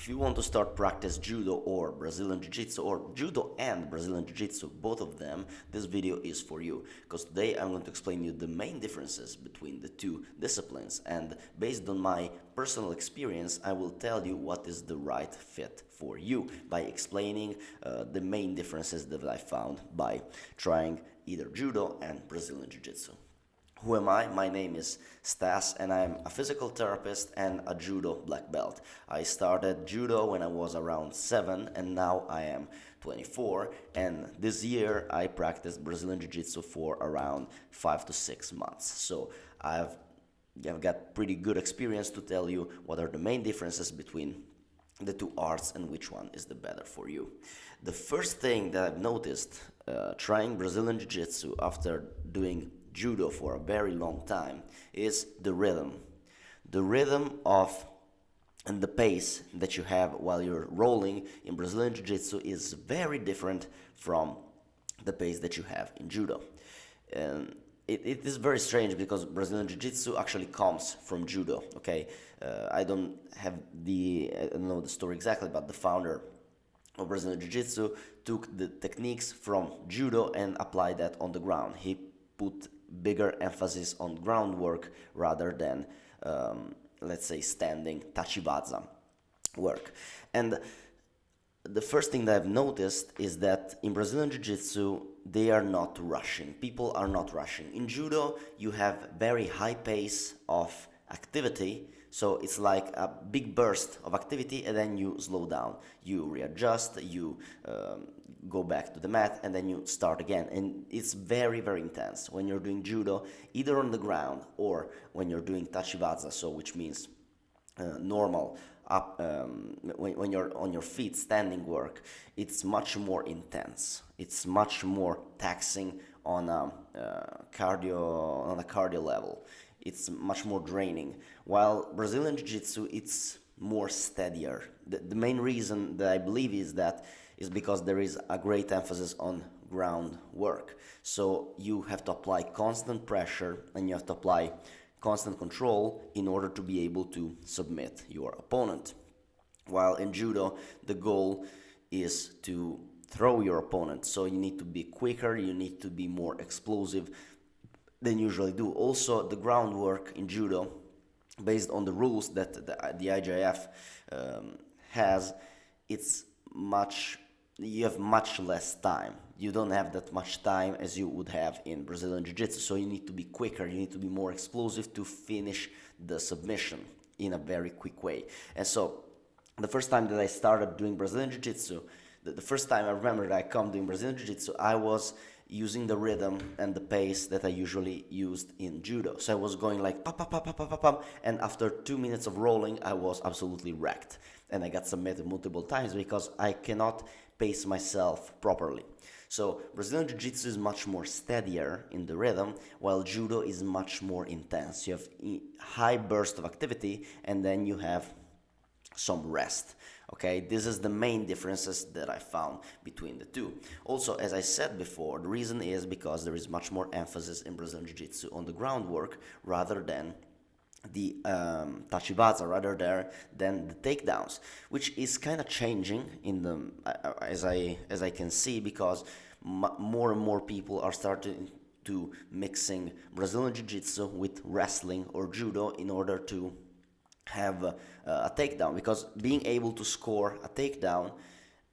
If you want to start practice Judo or Brazilian Jiu-Jitsu or Judo and Brazilian Jiu-Jitsu, both of them, this video is for you. Because today I'm going to explain you the main differences between the two disciplines, and based on my personal experience, I will tell you what is the right fit for you by explaining the main differences that I found by trying either Judo and Brazilian Jiu-Jitsu. Who am I? My name is Stas, and I'm a physical therapist and a Judo black belt. I started Judo when I was around 7, and now I am 24, and this year I practiced Brazilian Jiu-Jitsu for around 5 to 6 months. So I've got pretty good experience to tell you what are the main differences between the two arts and which one is the better for you. The first thing that I've noticed trying Brazilian Jiu-Jitsu after doing Judo for a very long time is the rhythm. The rhythm of and the pace that you have while you're rolling in Brazilian Jiu-Jitsu is very different from the pace that you have in Judo. And it is very strange because Brazilian Jiu-Jitsu actually comes from Judo, okay? I don't know the story exactly, but the founder of Brazilian Jiu-Jitsu took the techniques from Judo and applied that on the ground. He put bigger emphasis on groundwork rather than, let's say, standing tachiwaza work. And the first thing that I've noticed is that in Brazilian Jiu-Jitsu, they are not rushing. People are not rushing. In Judo, you have very high pace of activity, so it's like a big burst of activity and then you slow down. You readjust, you go back to the mat, and then you start again. And it's very, very intense when you're doing Judo, either on the ground or when you're doing tachiwaza, so which means normal up when you're on your feet standing work. It's much more intense. It's much more taxing on a cardio level. It's much more draining. While Brazilian Jiu-Jitsu, it's more steadier. The main reason that I believe is because there is a great emphasis on ground work. So you have to apply constant pressure and you have to apply constant control in order to be able to submit your opponent. While in Judo, the goal is to throw your opponent. So you need to be quicker, you need to be more explosive than usually do. Also, the groundwork in Judo, based on the rules that the IJF has, you have much less time. You don't have that much time as you would have in Brazilian Jiu-Jitsu, so you need to be quicker, you need to be more explosive to finish the submission in a very quick way. And so, the first time that I started doing Brazilian Jiu-Jitsu, the first time I remember that I come doing Brazilian Jiu-Jitsu, I was using the rhythm and the pace that I usually used in Judo. So I was going like pop, pop, pop, pop, pop, pop, pop, and after 2 minutes of rolling, I was absolutely wrecked. And I got submitted multiple times because I cannot pace myself properly. So Brazilian Jiu-Jitsu is much more steadier in the rhythm, while Judo is much more intense. You have high burst of activity, and then you have some rest. Okay, this is the main differences that I found between the two. Also, as I said before, the reason is because there is much more emphasis in Brazilian Jiu-Jitsu on the groundwork rather than the tachiwaza, rather than the takedowns, which is kind of changing in the as I can see, because more and more people are starting to mixing Brazilian Jiu-Jitsu with wrestling or Judo in order to have a takedown, because being able to score a takedown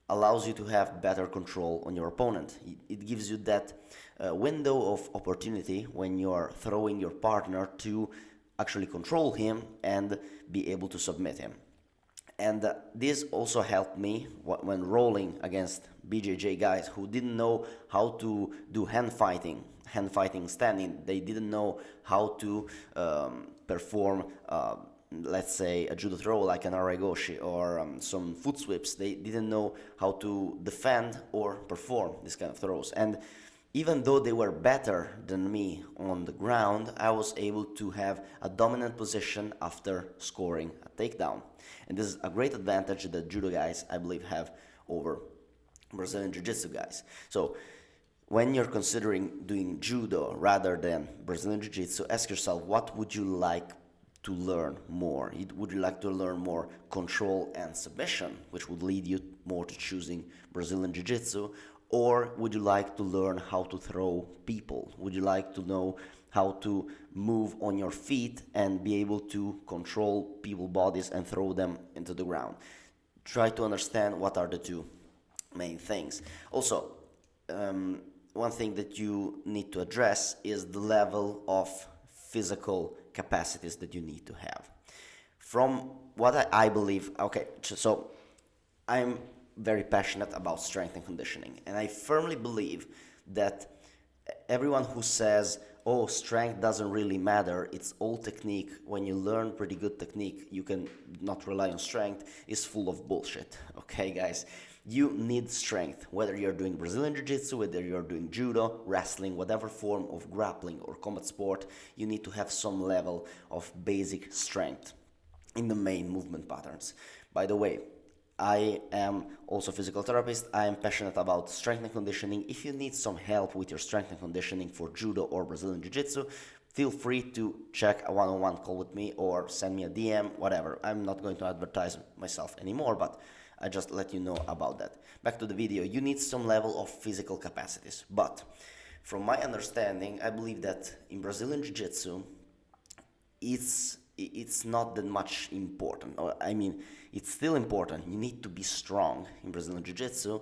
allows you to have better control on your opponent. It gives you that window of opportunity when you're throwing your partner to actually control him and be able to submit him. And this also helped me when rolling against BJJ guys who didn't know how to do hand fighting standing. They didn't know how to perform let's say a judo throw like an aragoshi or some foot sweeps. They didn't know how to defend or perform these kind of throws. And even though they were better than me on the ground, I was able to have a dominant position after scoring a takedown. And this is a great advantage that judo guys, I believe, have over Brazilian Jiu-Jitsu guys. So when you're considering doing judo rather than Brazilian Jiu-Jitsu, ask yourself, what would you like to learn more? Would you like to learn more control and submission, which would lead you more to choosing Brazilian Jiu-Jitsu? Or would you like to learn how to throw people? Would you like to know how to move on your feet and be able to control people's bodies and throw them into the ground? Try to understand what are the two main things. Also, one thing that you need to address is the level of physical capacities that you need to have. From what I believe, okay, so I'm very passionate about strength and conditioning, and I firmly believe that everyone who says, oh, strength doesn't really matter, it's all technique, when you learn pretty good technique, you can not rely on strength, is full of bullshit. Okay, guys? You need strength, whether you're doing Brazilian Jiu-Jitsu, whether you're doing Judo, wrestling, whatever form of grappling or combat sport, you need to have some level of basic strength in the main movement patterns. By the way, I am also a physical therapist. I am passionate about strength and conditioning. If you need some help with your strength and conditioning for Judo or Brazilian Jiu-Jitsu, feel free to check a one-on-one call with me or send me a DM, whatever. I'm not going to advertise myself anymore, but I just let you know about that. Back to the video. You need some level of physical capacities, but from my understanding, I believe that in Brazilian Jiu-Jitsu, it's not that much important. I mean, it's still important. You need to be strong in Brazilian Jiu-Jitsu,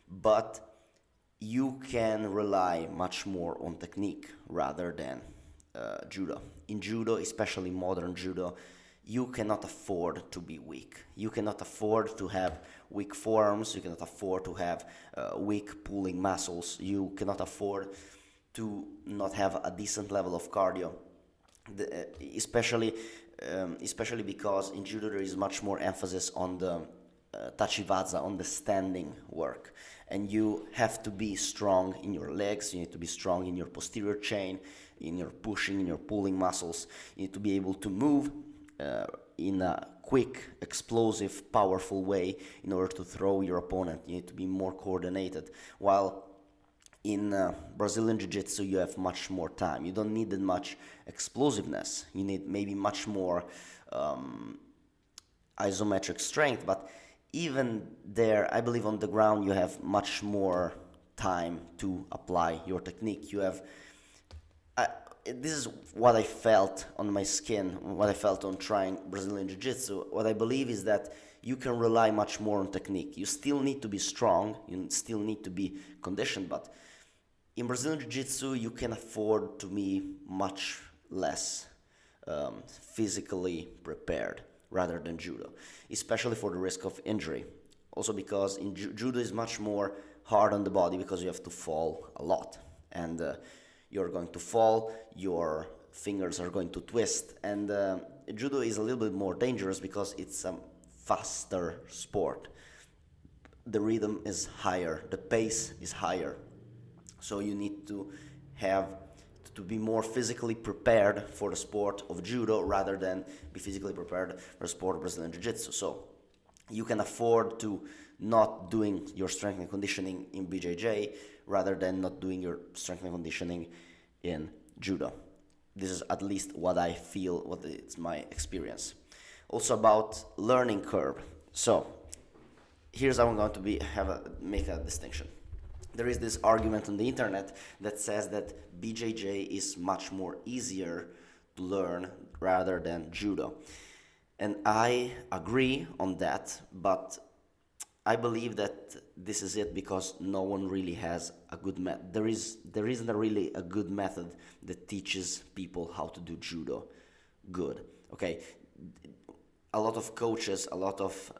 but you can rely much more on technique rather than Judo. In Judo, especially modern Judo, you cannot afford to be weak. You cannot afford to have weak forearms. You cannot afford to have weak pulling muscles. You cannot afford to not have a decent level of cardio. Especially because in Judo there is much more emphasis on the tachiwaza, on the standing work, and you have to be strong in your legs, you need to be strong in your posterior chain, in your pushing, in your pulling muscles, you need to be able to move in a quick, explosive, powerful way in order to throw your opponent. You need to be more coordinated, while in Brazilian Jiu-Jitsu, you have much more time. You don't need that much explosiveness. You need maybe much more isometric strength, but even there, I believe on the ground, you have much more time to apply your technique. You have, this is what I felt on my skin, what I felt on trying Brazilian Jiu-Jitsu. What I believe is that you can rely much more on technique. You still need to be strong, you still need to be conditioned, but in Brazilian Jiu-Jitsu, you can afford to be much less physically prepared rather than Judo, especially for the risk of injury. Also because in Judo is much more hard on the body because you have to fall a lot. And you're going to fall, your fingers are going to twist. And Judo is a little bit more dangerous because it's a faster sport. The rhythm is higher, the pace is higher. So you need to be more physically prepared for the sport of Judo rather than be physically prepared for the sport of Brazilian Jiu-Jitsu. So you can afford to not doing your strength and conditioning in BJJ rather than not doing your strength and conditioning in Judo. This is at least what I feel, what it's my experience. Also about learning curve. So here's how I'm going to make a distinction. There is this argument on the internet that says that BJJ is much more easier to learn rather than Judo. And I agree on that, but I believe that this is it because no one really has a good method. There isn't really a good method that teaches people how to do Judo good. Okay, a lot of coaches, a lot of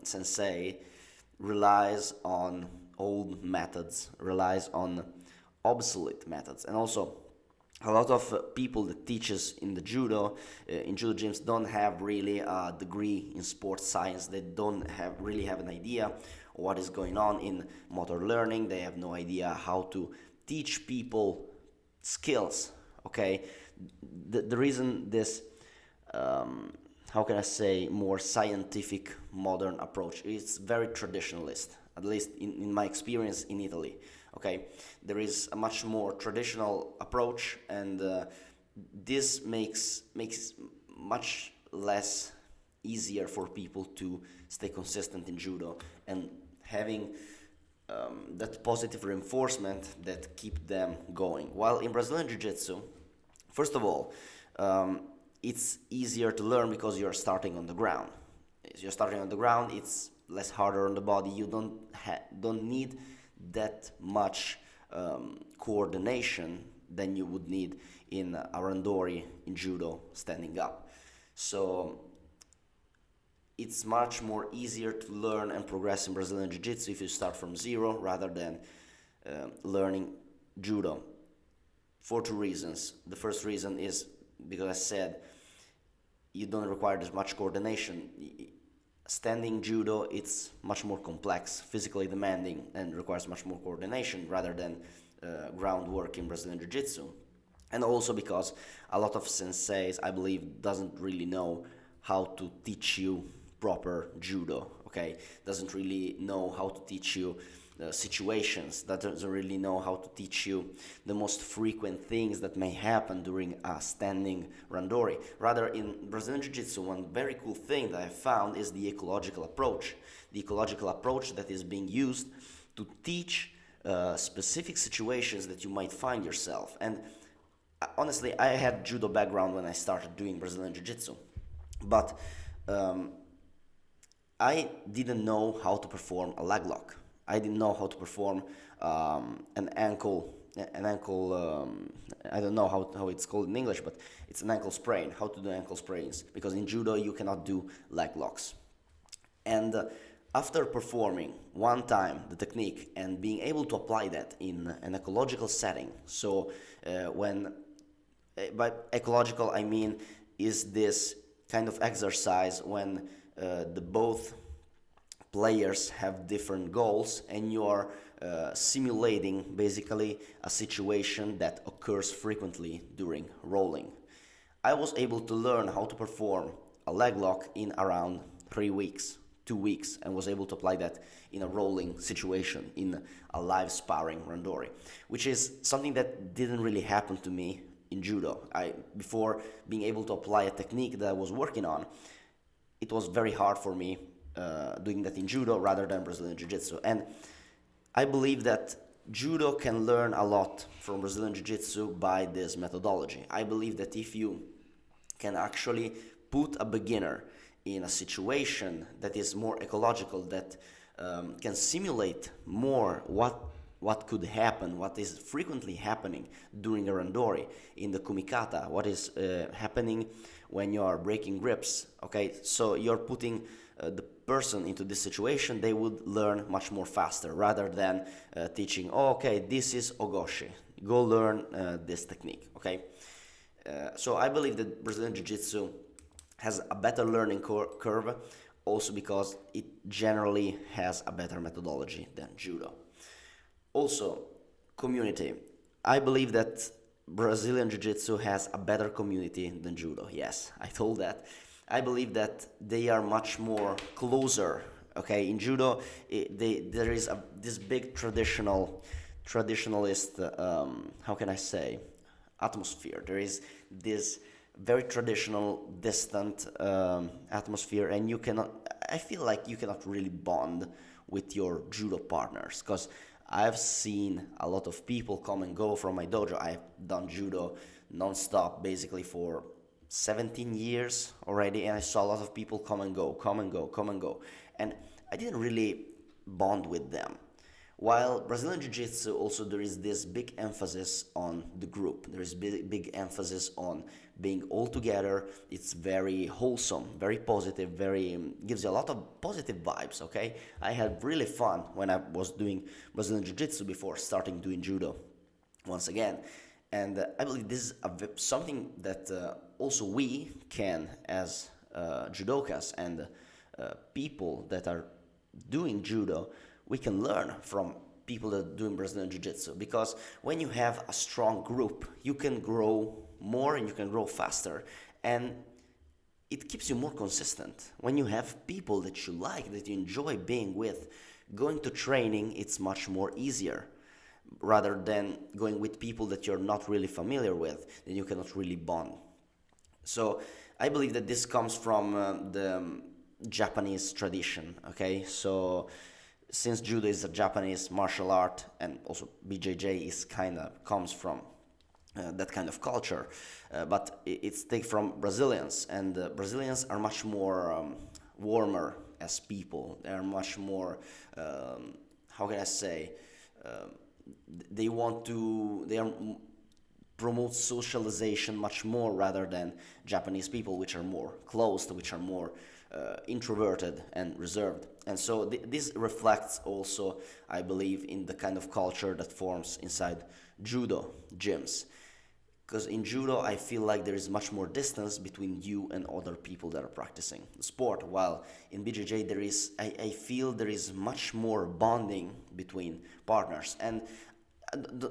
sensei relies on old methods, relies on obsolete methods, and also a lot of people that teaches in the Judo, in Judo gyms don't have really a degree in sports science. They don't really have an idea what is going on in motor learning. They have no idea how to teach people skills, okay? The reason this, how can I say, more scientific modern approach is very traditionalist, at least in my experience in Italy. Okay, there is a much more traditional approach, and this makes much less easier for people to stay consistent in judo and having that positive reinforcement that keep them going. While in Brazilian Jiu-Jitsu, first of all, it's easier to learn because you're starting on the ground. If you're starting on the ground, it's less harder on the body. You don't need that much coordination than you would need in a randori in judo standing up. So it's much more easier to learn and progress in Brazilian Jiu-Jitsu if you start from zero rather than learning judo, for two reasons. The first reason is because I said you don't require as much coordination. Standing judo, it's much more complex, physically demanding, and requires much more coordination rather than groundwork in Brazilian Jiu-Jitsu. And also because a lot of senseis, I believe, doesn't really know how to teach you proper judo, okay? Doesn't really know how to teach you situations, that doesn't really know how to teach you the most frequent things that may happen during a standing randori. Rather, in Brazilian Jiu-Jitsu, one very cool thing that I found is the ecological approach. The ecological approach that is being used to teach specific situations that you might find yourself. And honestly, I had judo background when I started doing Brazilian Jiu-Jitsu, but I didn't know how to perform a leg lock. I didn't know how to perform an ankle, I don't know how it's called in English, but it's an ankle sprain, how to do ankle sprains, because in judo you cannot do leg locks. And after performing one time the technique and being able to apply that in an ecological setting, so by ecological I mean is this kind of exercise when the both players have different goals and you are simulating basically a situation that occurs frequently during rolling. I was able to learn how to perform a leg lock in around 3 weeks, 2 weeks, and was able to apply that in a rolling situation, in a live sparring randori, which is something that didn't really happen to me in judo. Before being able to apply a technique that I was working on, it was very hard for me doing that in judo rather than Brazilian Jiu-Jitsu. And I believe that judo can learn a lot from Brazilian Jiu-Jitsu by this methodology. I believe that if you can actually put a beginner in a situation that is more ecological, that can simulate more what could happen, what is frequently happening during a randori, in the kumikata, what is happening when you are breaking grips, okay? So you're putting the person into this situation, they would learn much more faster rather than teaching, oh, okay, this is ogoshi, go learn this technique, okay? So I believe that Brazilian Jiu-Jitsu has a better learning curve, also because it generally has a better methodology than judo. Also, community. I believe that Brazilian Jiu-Jitsu has a better community than judo. Yes, I told that. I believe that they are much more closer. Okay, in judo, there is this big traditionalist, how can I say, atmosphere. There is this very traditional, distant atmosphere, and I feel like you cannot really bond with your judo partners, because I've seen a lot of people come and go from my dojo. I've done judo non-stop basically for 17 years already, and I saw a lot of people come and go, and I didn't really bond with them. While Brazilian Jiu-Jitsu, also there is this big emphasis on the group. There is big emphasis on being all together. It's very wholesome, very positive, gives you a lot of positive vibes, okay? I had really fun when I was doing Brazilian Jiu-Jitsu before starting doing judo once again. And I believe this is something that also we can, as judokas and people that are doing judo, we can learn from people that are doing Brazilian Jiu-Jitsu, because when you have a strong group, you can grow more and you can grow faster, and it keeps you more consistent. When you have people that you like, that you enjoy being with, going to training, it's much more easier, rather than going with people that you're not really familiar with, then you cannot really bond. So I believe that this comes from the Japanese tradition. Okay, so since judo is a Japanese martial art, and also BJJ is kind of comes from that kind of culture, but it's taken from Brazilians, and Brazilians are much more warmer as people. They are much more, how can I say, um, they want to, they are promote socialization much more rather than Japanese people, which are more closed, which are more introverted and reserved. And so this reflects also, I believe, in the kind of culture that forms inside judo gyms. Because in judo, I feel like there is much more distance between you and other people that are practicing the sport. While in BJJ, I feel there is much more bonding between partners. And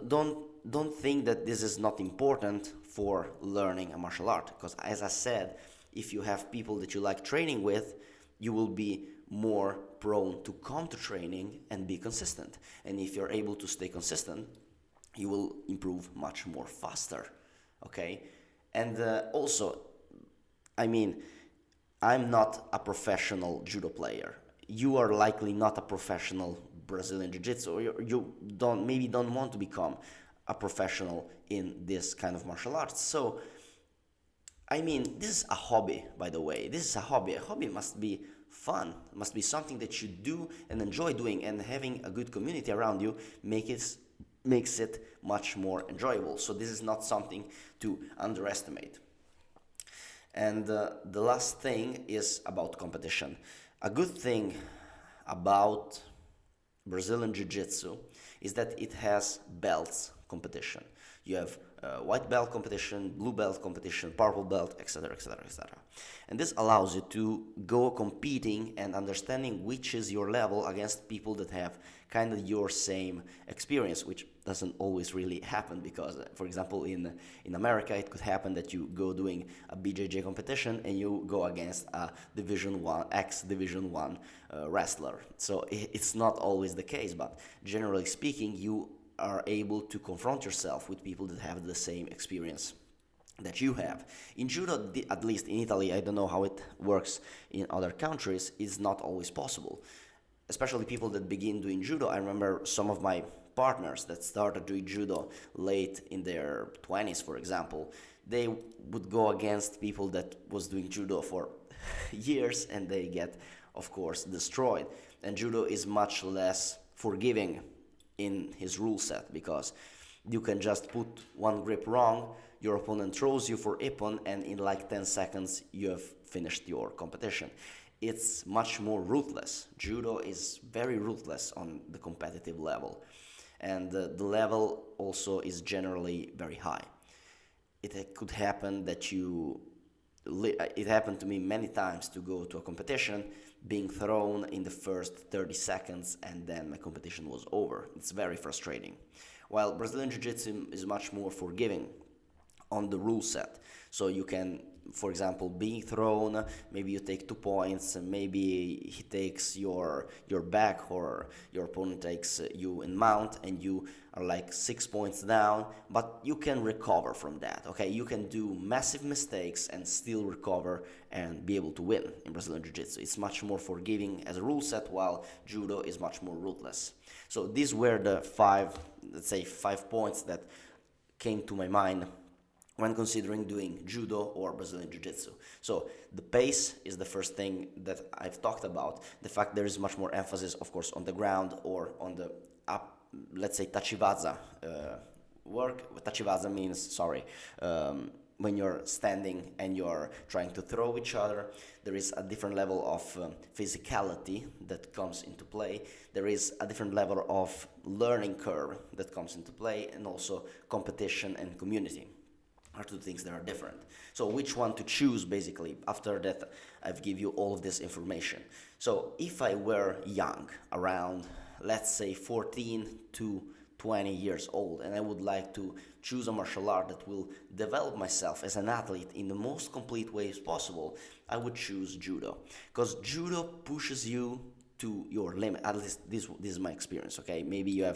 don't think that this is not important for learning a martial art. Because as I said, if you have people that you like training with, you will be more prone to come to training and be consistent. And if you're able to stay consistent, you will improve much more faster. Okay, and also, I mean, I'm not a professional judo player. You are likely not a professional Brazilian jiu-jitsu, or you don't want to become a professional in this kind of martial arts. So I mean, this is a hobby, by the way. This is a hobby. A hobby must be fun, must be something that you do and enjoy doing, and having a good community around you makes it much more enjoyable. So this is not something to underestimate. And the last thing is about competition. A good thing about Brazilian Jiu-Jitsu is that it has belts competition. You have white belt competition, blue belt competition, purple belt, etc., etc., etc. And this allows you to go competing and understanding which is your level against people that have kind of your same experience, which doesn't always really happen because, for example, in America, it could happen that you go doing a BJJ competition and you go against a ex-Division 1 wrestler. So it's not always the case, but generally speaking, you are able to confront yourself with people that have the same experience that you have. In judo, at least in Italy, I don't know how it works in other countries, it's not always possible. Especially people that begin doing judo. I remember some of my partners that started doing judo late in their 20s, for example. They would go against people that was doing judo for years, and they get, of course, destroyed. And judo is much less forgiving in his rule set, because you can just put one grip wrong, your opponent throws you for ippon, and in like 10 seconds you have finished your competition. It's much more ruthless. Judo is very ruthless on the competitive level, and the level also is generally very high. It could happen that it happened to me many times to go to a competition, being thrown in the first 30 seconds, and then my competition was over. It's very frustrating. While Brazilian Jiu-Jitsu is much more forgiving on the rule set. So you can, for example, being thrown, maybe you take 2 points, and maybe he takes your back, or your opponent takes you in mount, and you are like 6 points down, but you can recover from that, okay? You can do massive mistakes and still recover and be able to win in Brazilian Jiu-Jitsu. It's much more forgiving as a rule set, while Judo is much more ruthless. So these were the 5 points that came to my mind when considering doing Judo or Brazilian Jiu-Jitsu. So the pace is the first thing that I've talked about. The fact there is much more emphasis, of course, on the ground or on the up, let's say tachiwaza work. Tachiwaza means, when you're standing and you're trying to throw each other, there is a different level of physicality that comes into play. There is a different level of learning curve that comes into play, and also competition and community are two things that are different. So which one to choose, basically? After that, I've give you all of this information. So if I were young, around, let's say 14 to 20 years old, and I would like to choose a martial art that will develop myself as an athlete in the most complete ways possible, I would choose Judo. Because Judo pushes you to your limit. At least this is my experience. Okay, maybe you're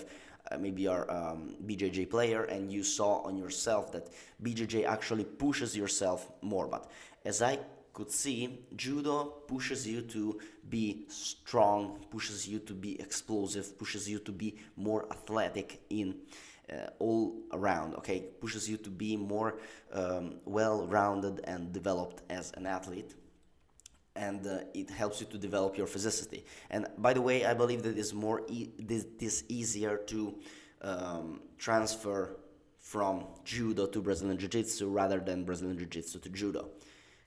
BJJ player and you saw on yourself that BJJ actually pushes yourself more. But as I could see, judo pushes you to be strong, pushes you to be explosive, pushes you to be more athletic in all around. Okay, pushes you to be more well-rounded and developed as an athlete, and it helps you to develop your physicity. And by the way, I believe that it's more this easier to transfer from judo to Brazilian Jiu-Jitsu rather than Brazilian Jiu-Jitsu to judo,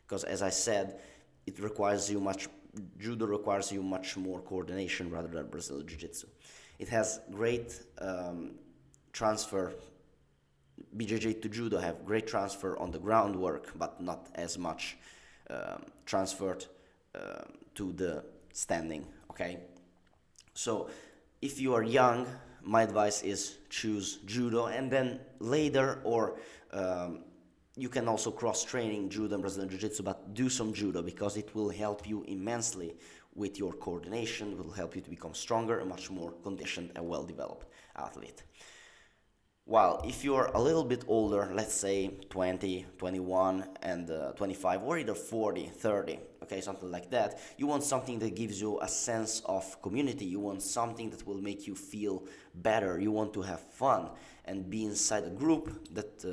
because as I said, judo requires you much more coordination rather than Brazilian Jiu-Jitsu. It has great transfer. BJJ to judo have great transfer on the groundwork, but not as much transferred to the standing. Okay, so if you are young, my advice is choose judo, and then later, or you can also cross training judo and Brazilian Jiu-Jitsu, but do some judo because it will help you immensely with your coordination. It will help you to become stronger, a much more conditioned and well-developed athlete. While if you're a little bit older, let's say 20, 21, and 25, or either 40, 30, okay, something like that, you want something that gives you a sense of community. You want something that will make you feel better. You want to have fun and be inside a group that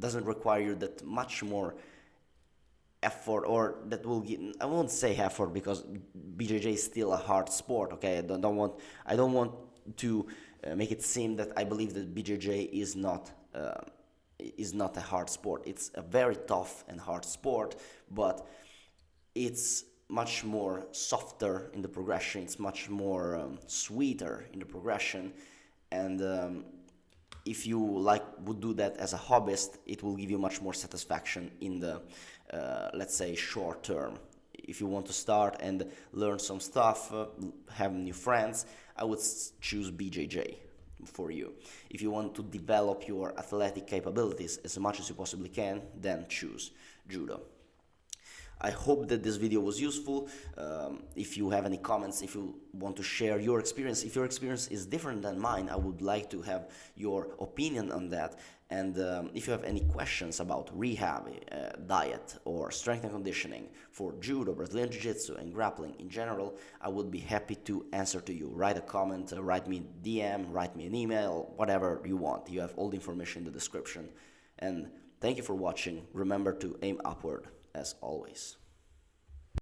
doesn't require you that much more effort, or that will give, I won't say effort because BJJ is still a hard sport. Okay, I don't want to make it seem that I believe that BJJ is not a hard sport. It's a very tough and hard sport, but it's much more softer in the progression. It's much more sweeter in the progression, and if you would do that as a hobbyist, it will give you much more satisfaction in the let's say short term. If you want to start and learn some stuff, have new friends, I would choose BJJ for you. If you want to develop your athletic capabilities as much as you possibly can, then choose judo. I hope that this video was useful. If you have any comments, if you want to share your experience, if your experience is different than mine, I would like to have your opinion on that. And if you have any questions about rehab, diet, or strength and conditioning for judo, Brazilian Jiu-Jitsu, and grappling in general, I would be happy to answer to you. Write a comment, write me a DM, write me an email, whatever you want. You have all the information in the description. And thank you for watching. Remember to aim upward, as always.